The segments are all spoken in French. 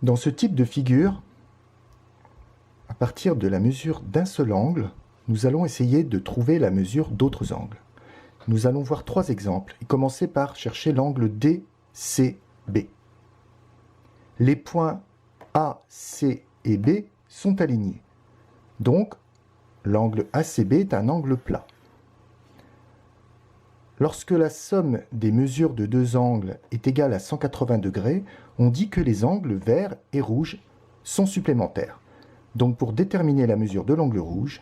Dans ce type de figure, à partir de la mesure d'un seul angle, nous allons essayer de trouver la mesure d'autres angles. Nous allons voir trois exemples et commencer par chercher l'angle DCB. Les points A, C et B sont alignés. Donc, l'angle ACB est un angle plat. Lorsque la somme des mesures de deux angles est égale à 180 degrés, on dit que les angles vert et rouge sont supplémentaires. Donc pour déterminer la mesure de l'angle rouge,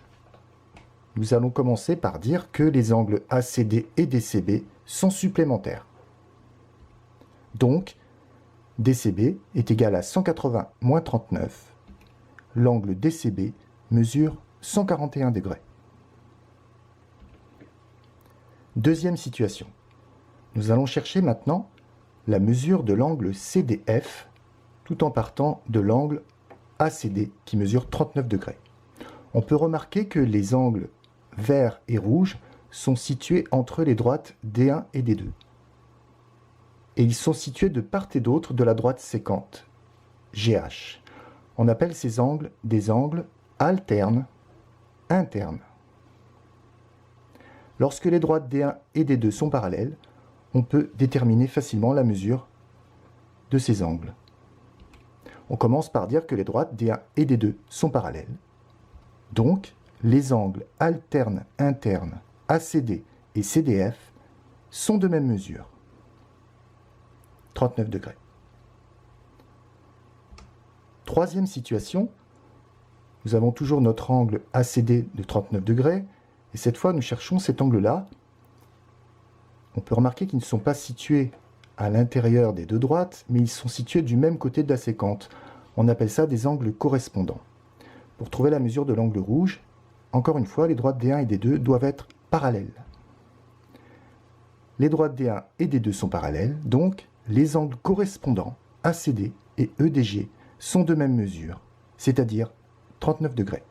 nous allons commencer par dire que les angles ACD et DCB sont supplémentaires. Donc, DCB est égal à 180 moins 39. L'angle DCB mesure 141 degrés. Deuxième situation. Nous allons chercher maintenant la mesure de l'angle CDF tout en partant de l'angle ACD qui mesure 39 degrés. On peut remarquer que les angles vert et rouge sont situés entre les droites D1 et D2. Et ils sont situés de part et d'autre de la droite sécante, GH. On appelle ces angles des angles alternes, internes. Lorsque les droites D1 et D2 sont parallèles, on peut déterminer facilement la mesure de ces angles. On commence par dire que les droites D1 et D2 sont parallèles. Donc, les angles alternes internes ACD et CDF sont de même mesure, 39 degrés. Troisième situation, nous avons toujours notre angle ACD de 39 degrés, et cette fois nous cherchons cet angle-là. On peut remarquer qu'ils ne sont pas situés à l'intérieur des deux droites, mais ils sont situés du même côté de la sécante. On appelle ça des angles correspondants. Pour trouver la mesure de l'angle rouge, encore une fois, les droites D1 et D2 doivent être parallèles. Les droites D1 et D2 sont parallèles, donc les angles correspondants ACD et EDG sont de même mesure, c'est-à-dire 39 degrés.